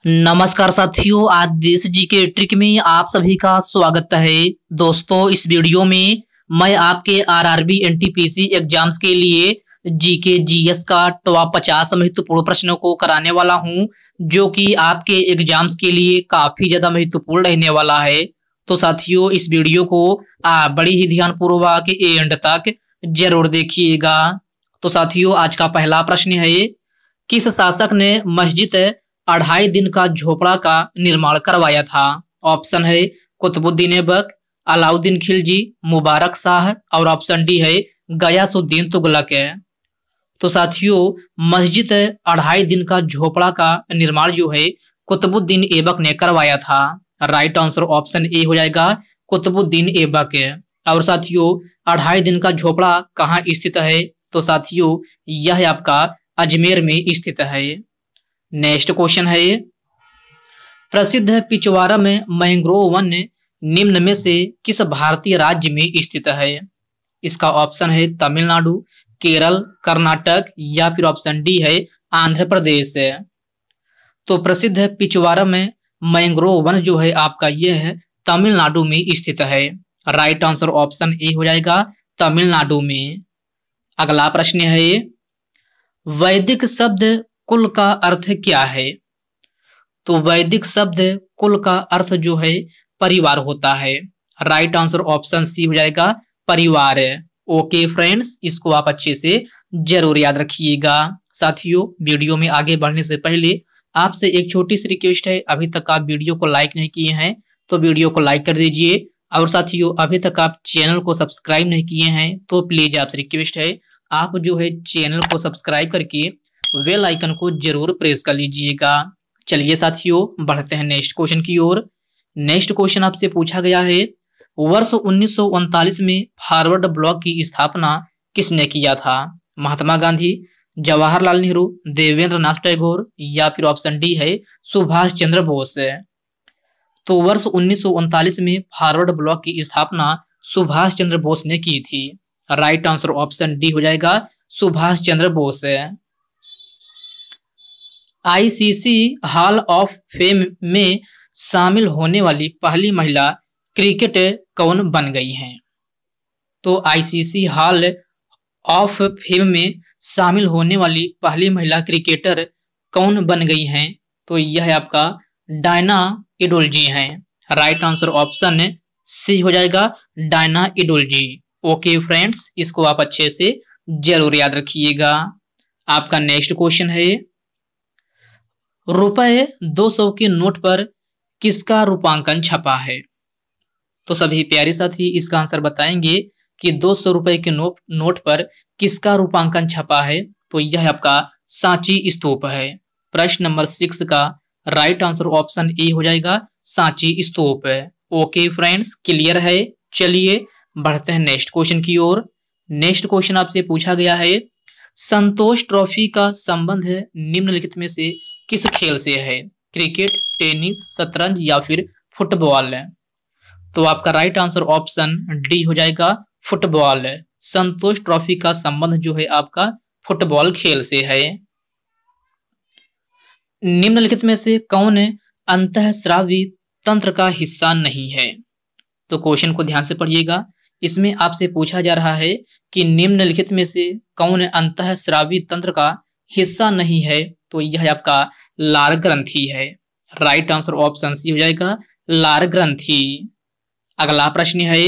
नमस्कार साथियों, आज देश जी के ट्रिक में आप सभी का स्वागत है। दोस्तों, इस वीडियो में मैं आपके आरआरबी एनटीपीसी एग्जाम्स के लिए जीके जीएस का टॉप 50 महत्वपूर्ण प्रश्नों को कराने वाला हूं, जो कि आपके एग्जाम्स के लिए काफी ज्यादा महत्वपूर्ण रहने वाला है। तो साथियों, इस वीडियो को आप बड़ी ही ध्यानपूर्वक एंड तक जरूर देखिएगा। तो साथियों, आज का पहला प्रश्न है, किस शासक ने मस्जिद 2.5 दिन का झोपड़ा का निर्माण करवाया था? ऑप्शन है कुतुबुद्दीन ऐबक, अलाउद्दीन खिलजी, मुबारक शाह और ऑप्शन डी है गयासुद्दीन तुगलक है। तो साथियों, मस्जिद 2.5 दिन का झोपड़ा का निर्माण जो है कुतुबुद्दीन ऐबक ने करवाया था। राइट आंसर ऑप्शन ए हो जाएगा, कुतुबुद्दीन ऐबक है। और साथियों, 2.5 दिन का झोपड़ा कहाँ स्थित है? तो साथियों, यह आपका अजमेर में स्थित है। नेक्स्ट क्वेश्चन है, प्रसिद्ध पिचवारम मैंग्रोव वन निम्न में से किस भारतीय राज्य में स्थित है? इसका ऑप्शन है तमिलनाडु, केरल, कर्नाटक या फिर ऑप्शन डी है आंध्र प्रदेश है। तो प्रसिद्ध पिचवारम मैंग्रोव वन जो है आपका ये है तमिलनाडु में स्थित है। राइट आंसर ऑप्शन ए हो जाएगा, तमिलनाडु में। अगला प्रश्न है, वैदिक शब्द कुल का अर्थ क्या है? तो वैदिक शब्द कुल का अर्थ जो है परिवार होता है। राइट आंसर ऑप्शन सी हो जाएगा, परिवार है। ओके फ्रेंड्स, इसको आप अच्छे से जरूर याद रखिएगा। साथियों, वीडियो में आगे बढ़ने से पहले आपसे एक छोटी सी रिक्वेस्ट है, अभी तक आप वीडियो को लाइक नहीं किए हैं तो वीडियो को लाइक कर दीजिए। और साथियों, अभी तक आप चैनल को सब्सक्राइब नहीं किए हैं तो प्लीज आपसे रिक्वेस्ट है, आप जो है चैनल को सब्सक्राइब करके बेल आइकन को जरूर प्रेस कर लीजिएगा। चलिए साथियों, बढ़ते हैं नेक्स्ट क्वेश्चन की ओर। नेक्स्ट क्वेश्चन आपसे पूछा गया है, वर्ष 1939 में फॉरवर्ड ब्लॉक की स्थापना किसने किया था? महात्मा गांधी, जवाहरलाल नेहरू, देवेंद्र नाथ टैगोर या फिर ऑप्शन डी है सुभाष चंद्र बोस। तो वर्ष 1939 में फॉरवर्ड ब्लॉक की स्थापना सुभाष चंद्र बोस ने की थी। राइट आंसर ऑप्शन डी हो जाएगा, Subhash Chandra Bose. ICC hall of fame में शामिल होने वाली पहली महिला क्रिकेट कौन बन गई हैं? तो आईसीसी हॉल ऑफ फेम में शामिल होने वाली पहली महिला क्रिकेटर कौन बन गई हैं? तो यह है आपका डायना इडोल्जी हैं। राइट आंसर ऑप्शन सी हो जाएगा, डायना इडोल्जी। ओके फ्रेंड्स, इसको आप अच्छे से जरूर याद रखिएगा। आपका नेक्स्ट क्वेश्चन है, रुपए 200 के नोट पर किसका रूपांकन छपा है? तो सभी प्यारे साथी इसका आंसर बताएंगे कि 200 रुपए के नोट पर किसका रूपांकन छपा है। तो यह आपका सांची स्तूप है। प्रश्न नंबर 6 का राइट आंसर ऑप्शन ए हो जाएगा, सांची स्तूप है। ओके फ्रेंड्स, क्लियर है। चलिए बढ़ते हैं नेक्स्ट क्वेश्चन की ओर। नेक्स्ट क्वेश्चन आपसे पूछा गया है, संतोष ट्रॉफी का संबंध निम्नलिखित में से किस खेल से है? क्रिकेट, टेनिस, शतरंज या फिर फुटबॉल? तो आपका राइट आंसर ऑप्शन डी हो जाएगा, फुटबॉल। संतोष ट्रॉफी का संबंध जो है आपका फुटबॉल खेल से है। निम्नलिखित में से कौन अंतःस्रावी तंत्र का हिस्सा नहीं है? तो क्वेश्चन को ध्यान से पढ़िएगा। इसमें आपसे पूछा जा रहा है कि निम्नलिखित में से कौन अंतःस्रावी तंत्र का हिस्सा नहीं है? तो यह आपका लार ग्रंथि है। राइट आंसर ऑप्शन सी हो जाएगा, लार ग्रंथि। अगला प्रश्न है,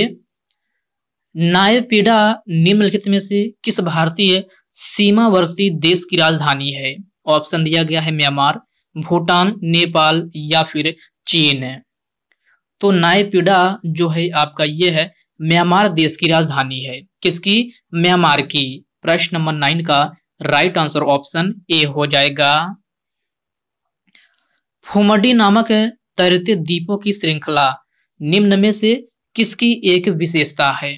नायपीडा निम्नलिखित में से किस भारतीय सीमावर्ती देश की राजधानी है? ऑप्शन दिया गया है म्यांमार, भूटान, नेपाल या फिर चीन। तो नायपीडा जो है आपका ये है म्यांमार देश की राजधानी है। किसकी? म्यांमार की। प्रश्न नंबर 9 का राइट आंसर ऑप्शन ए हो जाएगा। फुमडी नामक तैरते द्वीपों की श्रृंखला निम्न में से किसकी एक विशेषता है?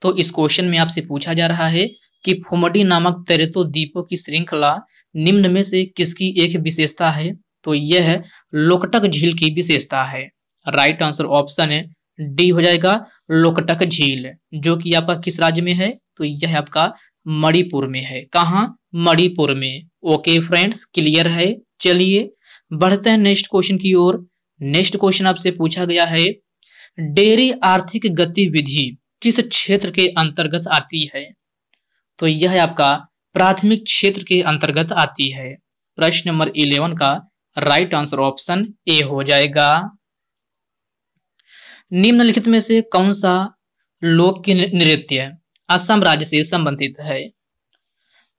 तो इस क्वेश्चन में आपसे पूछा जा रहा है कि फुमडी नामक तैरते द्वीपों की श्रृंखला निम्न में से किसकी एक विशेषता है? तो यह है लोकटक झील की विशेषता है। राइट आंसर ऑप्शन डी हो जाएगा, लोकटक झील, जो कि आपका किस राज्य में है? तो यह आपका मणिपुर में है। कहाँ? मणिपुर में। ओके फ्रेंड्स, क्लियर है। चलिए बढ़ते हैं नेक्स्ट क्वेश्चन की ओर। नेक्स्ट क्वेश्चन आपसे पूछा गया है, डेयरी आर्थिक गतिविधि किस क्षेत्र के अंतर्गत आती है? तो यह आपका प्राथमिक क्षेत्र के अंतर्गत आती है। प्रश्न नंबर 11 का राइट आंसर ऑप्शन ए हो जाएगा। निम्नलिखित में से कौन सा लोक नृत्य असम राज्य से संबंधित है?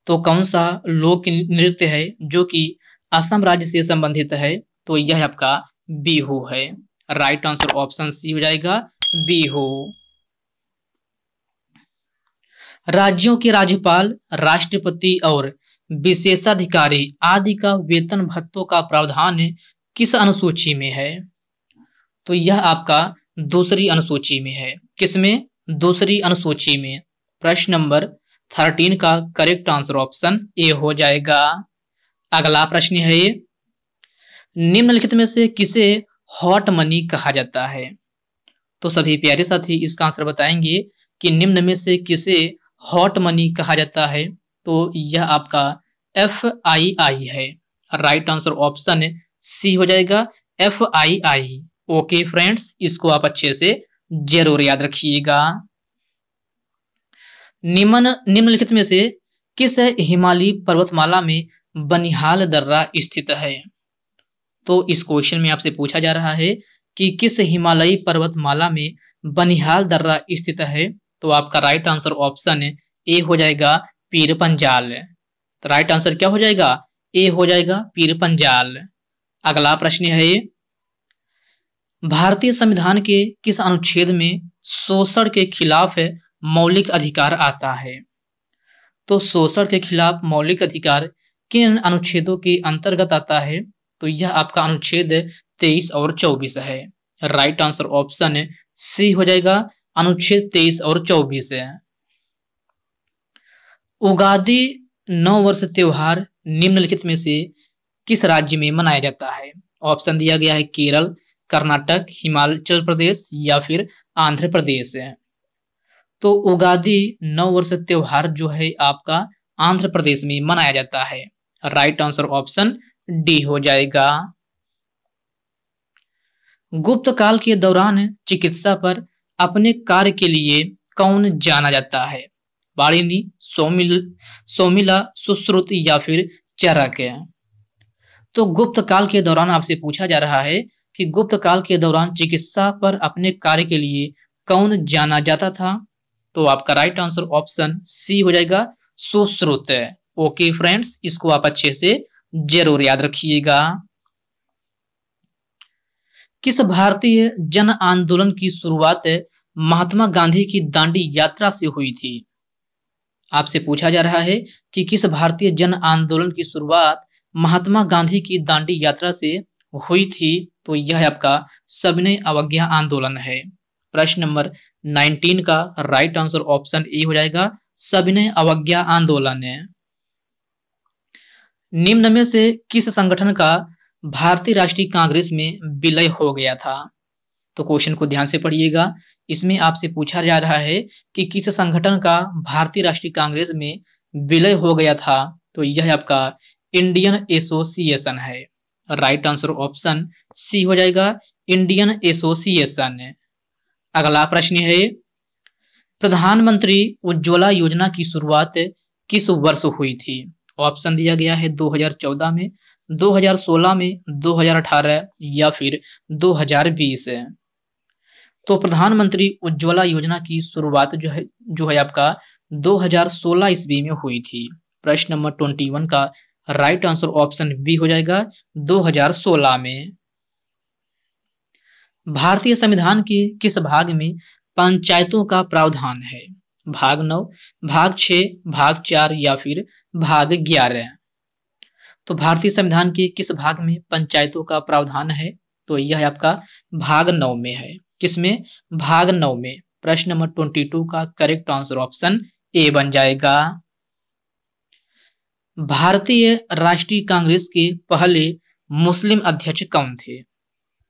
तो कौन सा लोक नृत्य है जो कि असम राज्य से संबंधित है? तो यह आपका बिहू है। राइट आंसर ऑप्शन सी हो जाएगा, बिहू। राज्यों के राज्यपाल, राष्ट्रपति और विशेषाधिकारी आदि का वेतन भत्तों का प्रावधान किस अनुसूची में है? तो यह आपका दूसरी अनुसूची में है। किसमें? दूसरी अनुसूची में। प्रश्न नंबर 13 का करेक्ट आंसर ऑप्शन ए हो जाएगा। अगला प्रश्न है, निम्नलिखित में से किसे हॉट मनी कहा जाता है? तो सभी प्यारे साथी इसका आंसर बताएंगे कि निम्न में से किसे हॉट मनी कहा जाता है? तो यह आपका FII है। राइट आंसर ऑप्शन सी हो जाएगा, FII। ओके फ्रेंड्स, इसको आप अच्छे से जरूर याद रखिएगा। निम्नलिखित में से किस हिमालयी पर्वतमाला में बनिहाल दर्रा स्थित है? तो इस क्वेश्चन में आपसे पूछा जा रहा है कि किस हिमालयी पर्वतमाला में बनिहाल दर्रा स्थित है? तो आपका राइट आंसर ऑप्शन ए हो जाएगा, पीर पंजाल। तो राइट आंसर क्या हो जाएगा? ए हो जाएगा, पीर पंजाल। अगला प्रश्न है, भारतीय संविधान के किस अनुच्छेद में शोषण के खिलाफ मौलिक अधिकार आता है? तो शोषण के खिलाफ मौलिक अधिकार किन अनुच्छेदों के अंतर्गत आता है? तो यह आपका अनुच्छेद 23 और 24 है। राइट आंसर ऑप्शन सी हो जाएगा, अनुच्छेद 23 और 24 है। उगादी नव वर्ष त्योहार निम्नलिखित में से किस राज्य में मनाया जाता है? ऑप्शन दिया गया है केरल, कर्नाटक, हिमाचल प्रदेश या फिर आंध्र प्रदेश है। तो उगादी नव वर्ष त्योहार जो है आपका आंध्र प्रदेश में मनाया जाता है। राइट आंसर ऑप्शन डी हो जाएगा। गुप्त काल के दौरान चिकित्सा पर अपने कार्य के लिए कौन जाना जाता है? पाणिनि, सोमिला, सुश्रुत या फिर चरक? तो गुप्त काल के दौरान आपसे पूछा जा रहा है कि गुप्त काल के दौरान चिकित्सा पर अपने कार्य के लिए कौन जाना जाता था? तो आपका राइट आंसर ऑप्शन सी हो जाएगा, सुश्रुत। ओके फ्रेंड्स, इसको आप अच्छे से जरूर याद रखिएगा। किस भारतीय जन आंदोलन की शुरुआत महात्मा गांधी की दांडी यात्रा से हुई थी? आपसे पूछा जा रहा है कि किस भारतीय जन आंदोलन की शुरुआत महात्मा गांधी की दांडी यात्रा से हुई थी? तो यह आपका सविनय अवज्ञा आंदोलन है। प्रश्न नंबर 19 का राइट आंसर ऑप्शन ए हो जाएगा, सविनय अवज्ञा आंदोलन है। निम्न में से किस संगठन का भारतीय राष्ट्रीय कांग्रेस में विलय हो गया था? तो क्वेश्चन को ध्यान से पढ़िएगा। इसमें आपसे पूछा जा रहा है कि किस संगठन का भारतीय राष्ट्रीय कांग्रेस में विलय हो गया था? तो यह आपका इंडियन एसोसिएशन है। राइट आंसर ऑप्शन सी हो जाएगा, इंडियन एसोसिएशन। अगला प्रश्न है, प्रधानमंत्री उज्ज्वला योजना की शुरुआत किस वर्ष हुई थी? ऑप्शन दिया गया है 2014 में, 2016 में, 2018 या फिर 2020 है। तो प्रधानमंत्री उज्ज्वला योजना की शुरुआत जो है आपका 2016 ईस्वी में हुई थी। प्रश्न नंबर 21 का राइट आंसर ऑप्शन बी हो जाएगा, 2016 में। भारतीय संविधान के किस भाग में पंचायतों का प्रावधान है? भाग 9, भाग 6, भाग 4 या फिर भाग 11? तो भारतीय संविधान के किस भाग में पंचायतों का प्रावधान है? तो यह आपका भाग 9 में है। किसमें? भाग 9 में। प्रश्न नंबर 22 का करेक्ट आंसर ऑप्शन ए बन जाएगा। भारतीय राष्ट्रीय कांग्रेस के पहले मुस्लिम अध्यक्ष कौन थे?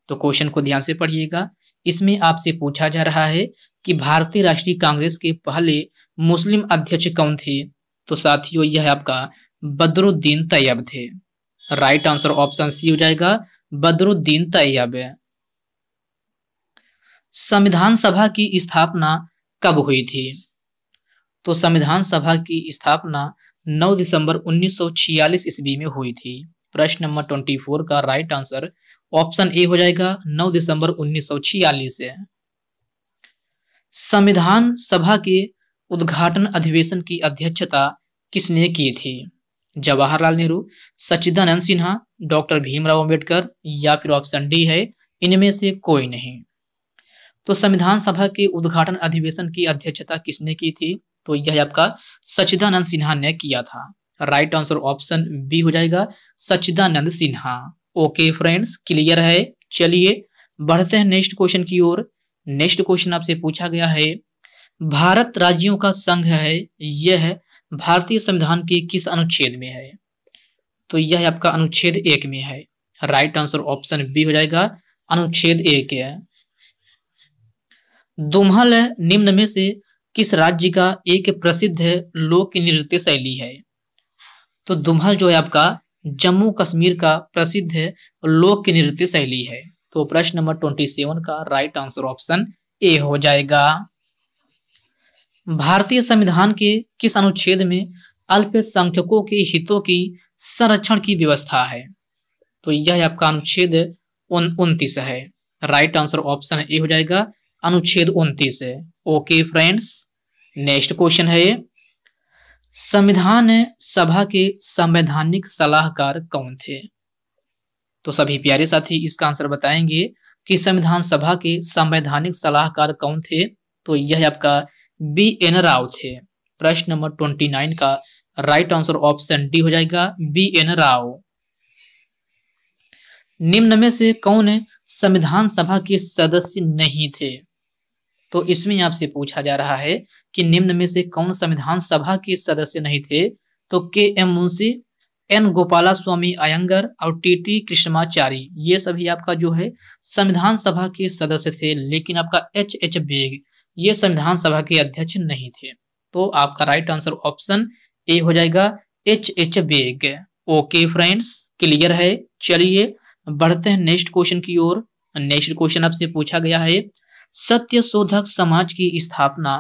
तो क्वेश्चन को ध्यान से पढ़िएगा। इसमें आपसे पूछा जा रहा है कि भारतीय राष्ट्रीय कांग्रेस के पहले मुस्लिम अध्यक्ष कौन थे? तो साथियों यह आपका बदरुद्दीन तैयब थे। राइट आंसर ऑप्शन सी हो जाएगा, बदरुद्दीन तैयब। संविधान सभा की स्थापना कब हुई थी? तो संविधान सभा की स्थापना 9 दिसंबर 1946 ईस्वी में हुई थी। प्रश्न नंबर 24 का राइट आंसर ऑप्शन ए हो जाएगा, 9 दिसंबर 1946 है। संविधान सभा के उद्घाटन अधिवेशन की अध्यक्षता किसने की थी? जवाहरलाल नेहरू, सच्चिदानंद सिन्हा, डॉक्टर भीमराव अंबेडकर या फिर ऑप्शन डी है इनमें से कोई नहीं। तो संविधान सभा के उद्घाटन अधिवेशन की अध्यक्षता किसने की थी? तो यह आपका सच्चिदानंद सिन्हा ने किया था। राइट आंसर ऑप्शन बी हो जाएगा, सच्चिदानंद सिन्हा। ओके फ्रेंड्स, क्लियर है। चलिए बढ़ते हैं नेक्स्ट क्वेश्चन की ओर। नेक्स्ट क्वेश्चन आपसे पूछा गया है, भारत राज्यों का संघ है, यह भारतीय संविधान के किस अनुच्छेद में है? तो यह आपका अनुच्छेद 1 में है। राइट आंसर ऑप्शन बी हो जाएगा, अनुच्छेद 1 है। दुम्हल निम्न में से किस राज्य का एक प्रसिद्ध लोक नृत्य शैली है? तो दुम्हल जो है आपका जम्मू कश्मीर का प्रसिद्ध लोक नृत्य शैली है। तो प्रश्न नंबर 27 का राइट आंसर ऑप्शन ए हो जाएगा। भारतीय संविधान के किस अनुच्छेद में अल्पसंख्यकों के हितों की संरक्षण की व्यवस्था है? तो यह आपका अनुच्छेद 29 है। राइट आंसर ऑप्शन ए हो जाएगा, अनुच्छेद 29 है। ओके फ्रेंड्स, नेक्स्ट क्वेश्चन है, संविधान सभा के संवैधानिक सलाहकार कौन थे? तो सभी प्यारे साथी इसका आंसर बताएंगे कि संविधान सभा के संवैधानिक सलाहकार कौन थे? तो यह आपका बी.एन. राव थे। प्रश्न नंबर 29 का राइट आंसर ऑप्शन डी हो जाएगा, बी.एन. राव। निम्न में से कौन संविधान सभा के सदस्य नहीं थे? तो इसमें आपसे पूछा जा रहा है कि निम्न में से कौन संविधान सभा के सदस्य नहीं थे? तो के.एम. मुंशी, एन. गोपालास्वामी अयंगर और टी.टी. कृष्णमाचारी, ये सभी आपका जो है संविधान सभा के सदस्य थे, लेकिन आपका एच.एच. बेग ये संविधान सभा के अध्यक्ष नहीं थे। तो आपका राइट आंसर ऑप्शन ए हो जाएगा, एच.एच. बेग। ओके फ्रेंड्स, क्लियर है। चलिए बढ़ते हैं नेक्स्ट क्वेश्चन की ओर। नेक्स्ट क्वेश्चन आपसे पूछा गया है, सत्य शोधक समाज की स्थापना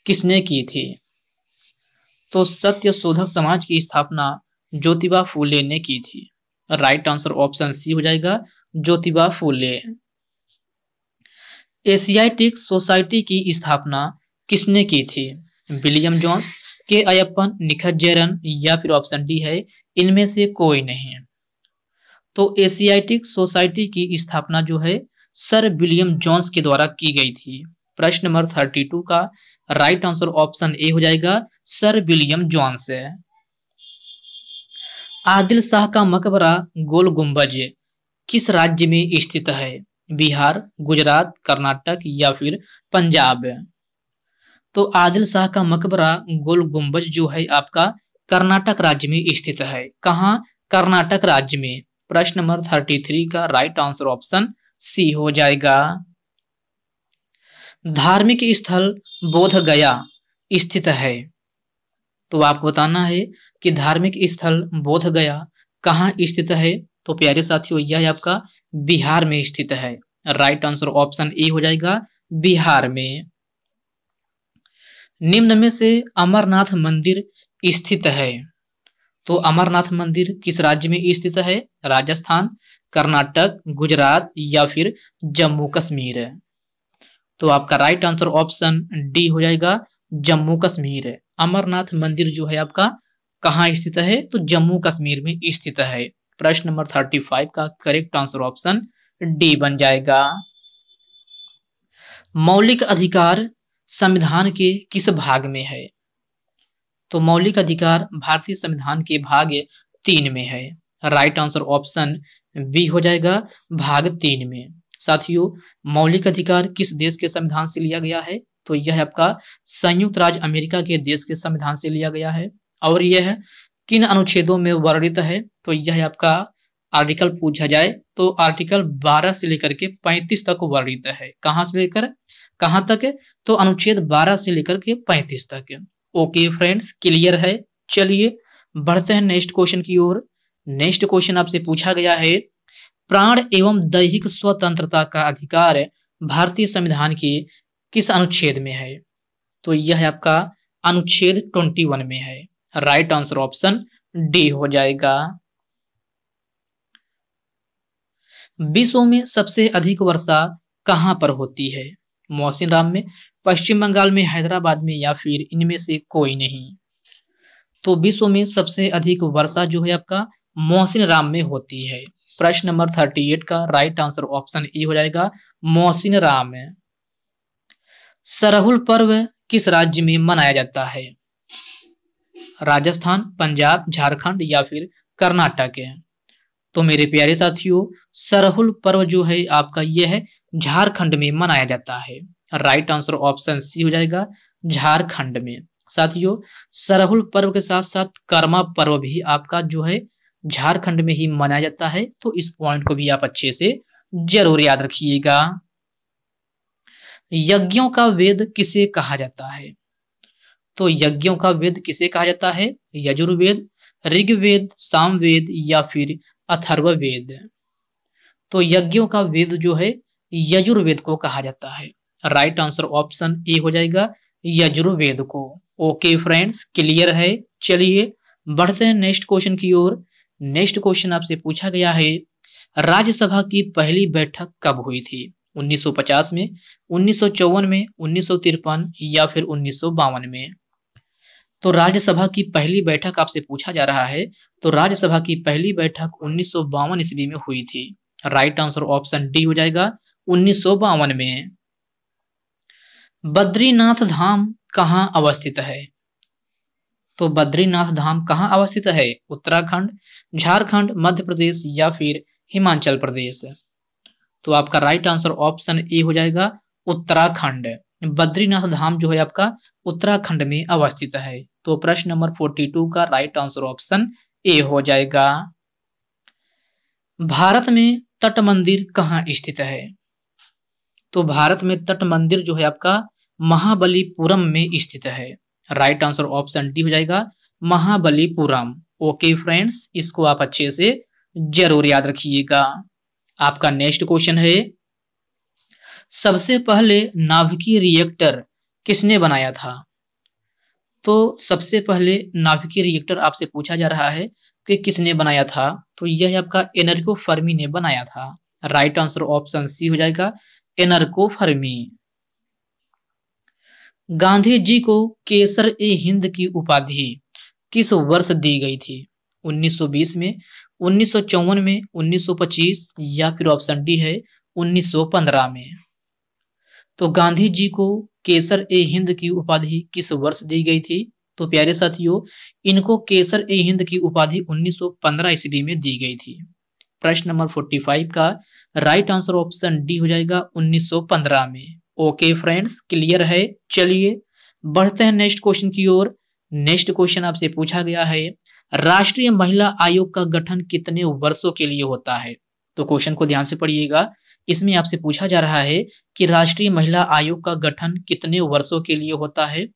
किसने की थी? तो सत्य शोधक समाज की स्थापना ज्योतिबा फूले ने की थी। राइट आंसर ऑप्शन सी हो जाएगा, ज्योतिबा फूले। एशियाटिक सोसाइटी की स्थापना किसने की थी? विलियम जोन्स, के अयप्पन, निखत जयरन या फिर ऑप्शन डी है इनमें से कोई नहीं। तो एशियाटिक सोसाइटी की स्थापना जो है सर विलियम जोन्स के द्वारा की गई थी। प्रश्न नंबर 32 का राइट आंसर ऑप्शन ए हो जाएगा, सर विलियम जोन्स है। आदिल शाह का मकबरा गोल गुंबज किस राज्य में स्थित है? बिहार, गुजरात, कर्नाटक या फिर पंजाब? तो आदिल शाह का मकबरा गोल गुंबज जो है आपका कर्नाटक राज्य में स्थित है। कहाँ? कर्नाटक राज्य में। प्रश्न नंबर 33 का राइट आंसर ऑप्शन सी हो जाएगा। धार्मिक स्थल बोध गया स्थित है। तो आपको बताना है कि धार्मिक स्थल बोध गया कहाँ स्थित है? तो प्यारे साथियों यह आपका बिहार में स्थित है। राइट आंसर ऑप्शन ए हो जाएगा, बिहार में। निम्न में से अमरनाथ मंदिर स्थित है। तो अमरनाथ मंदिर किस राज्य में स्थित है? राजस्थान, कर्नाटक, गुजरात या फिर जम्मू कश्मीर? तो आपका राइट आंसर ऑप्शन डी हो जाएगा, जम्मू कश्मीर। अमरनाथ मंदिर जो है आपका कहाँ स्थित है? तो जम्मू कश्मीर में स्थित है। प्रश्न नंबर 35 का करेक्ट आंसर ऑप्शन डी बन जाएगा। मौलिक अधिकार संविधान के किस भाग में है? तो मौलिक अधिकार भारतीय संविधान के भाग 3 में है। राइट आंसर ऑप्शन बी हो जाएगा, भाग 3 में। साथियों मौलिक अधिकार किस देश के संविधान से लिया गया है? तो यह आपका संयुक्त राज्य अमेरिका के देश के संविधान से लिया गया है। और यह किन अनुच्छेदों में वर्णित है? तो यह आपका आर्टिकल पूछा जाए तो आर्टिकल 12 से लेकर के 35 तक वर्णित है। कहां से लेकर कहां तक? तो अनुच्छेद 12 से लेकर के 35 तक। ओके फ्रेंड्स, क्लियर है। चलिए बढ़ते हैं नेक्स्ट क्वेश्चन की ओर। नेक्स्ट क्वेश्चन आपसे पूछा गया है, प्राण एवं दैहिक स्वतंत्रता का अधिकार भारतीय संविधान के किस अनुच्छेद में है? तो यह है आपका अनुच्छेद 21 में है। राइट आंसर ऑप्शन डी हो जाएगा। विश्व में सबसे अधिक वर्षा कहां पर होती है? मौसिनराम में, पश्चिम बंगाल में, हैदराबाद में, या फिर इनमें से कोई नहीं? तो विश्व में सबसे अधिक वर्षा जो है आपका मौसिनराम में होती है। प्रश्न नंबर 38 का राइट आंसर ऑप्शन ए हो जाएगा, मौसिनराम। सरहुल पर्व किस राज्य में मनाया जाता है? राजस्थान, पंजाब, झारखंड या फिर कर्नाटक है? तो मेरे प्यारे साथियों, सरहुल पर्व जो है आपका यह है झारखंड में मनाया जाता है। राइट आंसर ऑप्शन सी हो जाएगा, झारखंड में। साथियों, सरहुल पर्व के साथ साथ कर्मा पर्व भी आपका जो है झारखंड में ही मनाया जाता है। तो इस पॉइंट को भी आप अच्छे से जरूर याद रखिएगा। यज्ञों का वेद किसे कहा जाता है? तो यज्ञों का वेद किसे कहा जाता है? यजुर्वेद, ऋग्वेद, सामवेद या फिर अथर्ववेद? तो यज्ञों का वेद जो है यजुर्वेद को कहा जाता है। राइट आंसर ऑप्शन ए हो जाएगा, यजुर्वेद को। ओके फ्रेंड्स, क्लियर है। चलिए बढ़ते हैं नेक्स्ट क्वेश्चन की ओर। नेक्स्ट क्वेश्चन आपसे पूछा गया है, राज्यसभा की पहली बैठक कब हुई थी? 1950 में, 1954 में, 1953 या फिर 1952 में? तो राज्यसभा की पहली बैठक आपसे पूछा जा रहा है। तो राज्यसभा की पहली बैठक 1952 ईस्वी में हुई थी। राइट आंसर ऑप्शन डी हो जाएगा, 1952 में। बद्रीनाथ धाम कहां अवस्थित है? तो बद्रीनाथ धाम कहां अवस्थित है? उत्तराखंड, झारखंड, मध्य प्रदेश या फिर हिमाचल प्रदेश? तो आपका राइट आंसर ऑप्शन ए हो जाएगा, उत्तराखंड। बद्रीनाथ धाम जो है आपका उत्तराखंड में अवस्थित है। तो प्रश्न नंबर 42 का राइट आंसर ऑप्शन ए हो जाएगा। भारत में तट मंदिर कहां स्थित है? तो भारत में तट मंदिर जो है आपका महाबलीपुरम में स्थित है। राइट आंसर ऑप्शन डी हो जाएगा, महाबलीपुरम। ओके फ्रेंड्स, इसको आप अच्छे से जरूर याद रखिएगा। आपका नेक्स्ट क्वेश्चन है, सबसे पहले नाभिकीय रिएक्टर किसने बनाया था? तो सबसे पहले नाभिकीय रिएक्टर आपसे पूछा जा रहा है कि किसने बनाया था? तो यह आपका एनरिको फर्मी ने बनाया था। राइट आंसर ऑप्शन सी हो जाएगा, एनरिको फर्मी। गांधी जी को केसर ए हिंद की उपाधि किस वर्ष दी गई थी? 1920 में, 1954 में, 1925 या फिर ऑप्शन डी है 1915 में? तो गांधी जी को केसर ए हिंद की उपाधि किस वर्ष दी गई थी? तो प्यारे साथियों, इनको केसर ए हिंद की उपाधि 1915 ईस्वी में दी गई थी। प्रश्न नंबर 45 का राइट आंसर ऑप्शन डी हो जाएगा, 1915 में। ओके फ्रेंड्स, क्लियर है। चलिए बढ़ते हैं नेक्स्ट क्वेश्चन की ओर। नेक्स्ट क्वेश्चन आपसे पूछा गया है, राष्ट्रीय महिला आयोग का गठन कितने वर्षों के लिए होता है? तो क्वेश्चन को ध्यान से पढ़िएगा। इसमें आपसे पूछा जा रहा है कि राष्ट्रीय महिला आयोग का गठन कितने वर्षों के लिए होता है?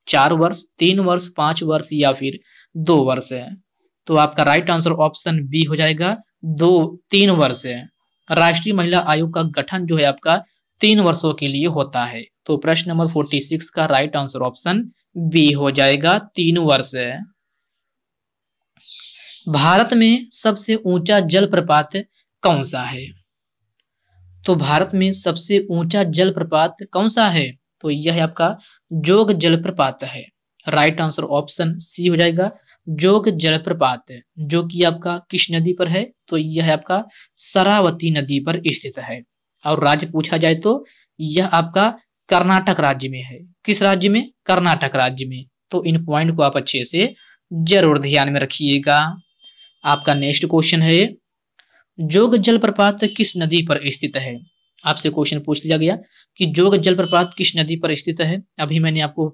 4 वर्ष, 3 वर्ष, 5 वर्ष या फिर 2 वर्ष है? तो आपका राइट आंसर ऑप्शन बी हो जाएगा, 3 वर्ष है। राष्ट्रीय महिला आयोग का गठन जो है आपका 3 वर्षों के लिए होता है। तो प्रश्न नंबर 46 का राइट आंसर ऑप्शन बी हो जाएगा, 3 वर्ष है। भारत में सबसे ऊंचा जलप्रपात कौन सा है? तो भारत में सबसे ऊंचा जलप्रपात कौन सा है? तो यह है आपका जोग जलप्रपात है। राइट आंसर ऑप्शन सी हो जाएगा, जोग जलप्रपात, जो कि आपका किस नदी पर है? तो यह है आपका शरावती नदी पर स्थित है। और राज्य पूछा जाए तो यह आपका कर्नाटक राज्य में है। किस राज्य में? कर्नाटक राज्य में। तो इन पॉइंट को आप अच्छे से जरूर ध्यान में रखिएगा। आपका नेक्स्ट क्वेश्चन है, जोग जलप्रपात किस नदी पर स्थित है? आपसे क्वेश्चन पूछ लिया गया कि जोग जलप्रपात किस नदी पर स्थित है। अभी मैंने आपको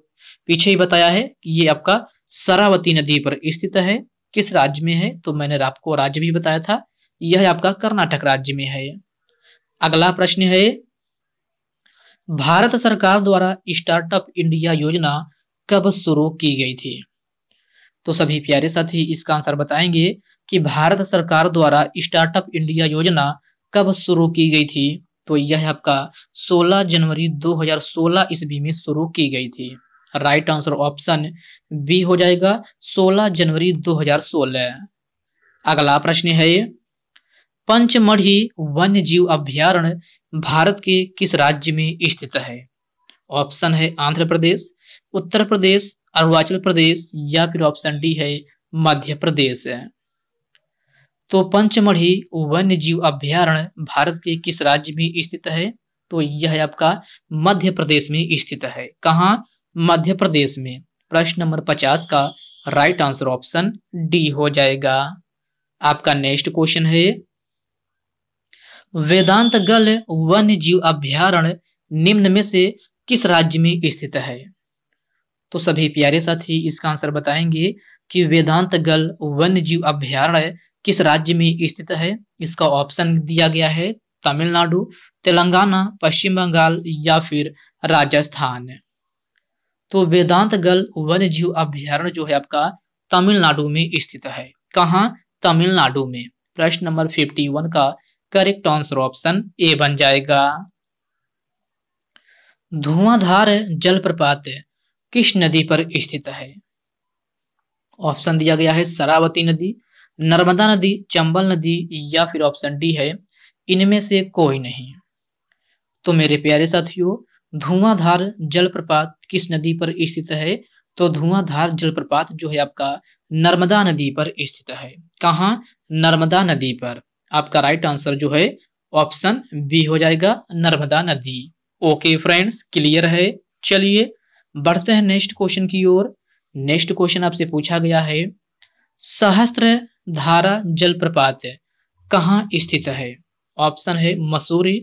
पीछे ही बताया है कि ये आपका शरावती नदी पर स्थित है। किस राज्य में है? तो मैंने आपको राज्य भी बताया था, यह आपका कर्नाटक राज्य में है। अगला प्रश्न है, भारत सरकार द्वारा स्टार्टअप इंडिया योजना कब शुरू की गई थी? तो सभी प्यारे साथी इसका आंसर बताएंगे। कि भारत सरकार द्वारा स्टार्टअप इंडिया योजना कब शुरू की गई थी? तो यह आपका 16 जनवरी 2016 ईस्वी में शुरू की गई थी। राइट आंसर ऑप्शन बी हो जाएगा 16 जनवरी 2016। अगला प्रश्न है, पंचमढ़ी वन्य जीव अभ्यारण्य भारत के किस राज्य में स्थित है? ऑप्शन है आंध्र प्रदेश, उत्तर प्रदेश, अरुणाचल प्रदेश या फिर ऑप्शन डी है मध्य प्रदेश। तो पंचमढ़ी वन्य जीव अभ्यारण्य भारत के किस राज्य में स्थित है? तो यह आपका मध्य प्रदेश में स्थित है। कहाँ? मध्य प्रदेश में। प्रश्न नंबर 50 का राइट आंसर ऑप्शन डी हो जाएगा। आपका नेक्स्ट क्वेश्चन है, वेदांतगल वन्य जीव अभ्यारण्य निम्न में से किस राज्य में स्थित है? तो सभी प्यारे साथी इसका आंसर बताएंगे कि वेदांतगल वन्य जीव अभ्यारण्य किस राज्य में स्थित है। इसका ऑप्शन दिया गया है तमिलनाडु, तेलंगाना, पश्चिम बंगाल या फिर राजस्थान। तो वेदांतगल वन्य जीव अभ्यारण्य जो है आपका तमिलनाडु में स्थित है। कहाँ? तमिलनाडु में। प्रश्न नंबर 51 का करेक्ट आंसर ऑप्शन ए बन जाएगा। धुआंधार जलप्रपात किस नदी पर स्थित है? ऑप्शन दिया गया है शरावती नदी, नर्मदा नदी, चंबल नदी या फिर ऑप्शन डी है इनमें से कोई नहीं। तो मेरे प्यारे साथियों, धुआंधार जलप्रपात किस नदी पर स्थित है? तो धुआंधार जलप्रपात जो है आपका नर्मदा नदी पर स्थित है। कहाँ? नर्मदा नदी पर। आपका राइट आंसर जो है ऑप्शन बी हो जाएगा, नर्मदा नदी। ओके फ्रेंड्स, क्लियर है। चलिए बढ़ते हैं नेक्स्ट क्वेश्चन की ओर। नेक्स्ट क्वेश्चन आपसे पूछा गया है, सहस्त्र धारा जलप्रपात कहाँ स्थित है? ऑप्शन है मसूरी,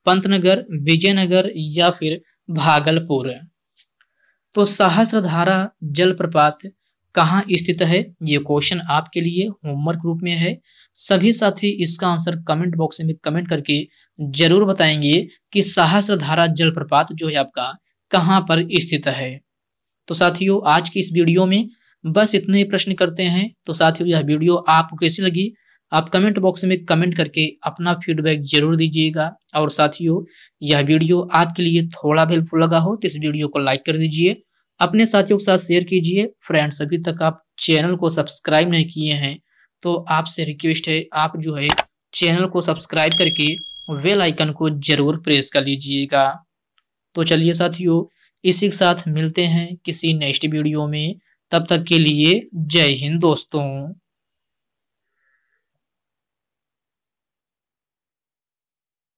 पंतनगर, विजयनगर या फिर भागलपुर। तो सहस्त्र धारा जलप्रपात कहाँ स्थित है? ये क्वेश्चन आपके लिए होमवर्क रूप में है। सभी साथी इसका आंसर कमेंट बॉक्स में कमेंट करके जरूर बताएंगे कि सहस्त्र धारा जलप्रपात जो है आपका कहाँ पर स्थित है। तो साथियों आज की इस वीडियो में बस इतने ही प्रश्न करते हैं। तो साथियों यह वीडियो आपको कैसी लगी आप कमेंट बॉक्स में कमेंट करके अपना फीडबैक जरूर दीजिएगा। और साथियों यह वीडियो आपके लिए थोड़ा भी हेल्पफुल लगा हो तो इस वीडियो को लाइक कर दीजिए, अपने साथियों के साथ शेयर कीजिए। फ्रेंड्स अभी तक आप चैनल को सब्सक्राइब नहीं किए हैं तो आपसे रिक्वेस्ट है आप जो है चैनल को सब्सक्राइब करके बेल आइकन को जरूर प्रेस कर लीजिएगा। तो चलिए साथियों इसी के साथ मिलते हैं किसी नेक्स्ट वीडियो में। तब तक के लिए जय हिंद दोस्तों।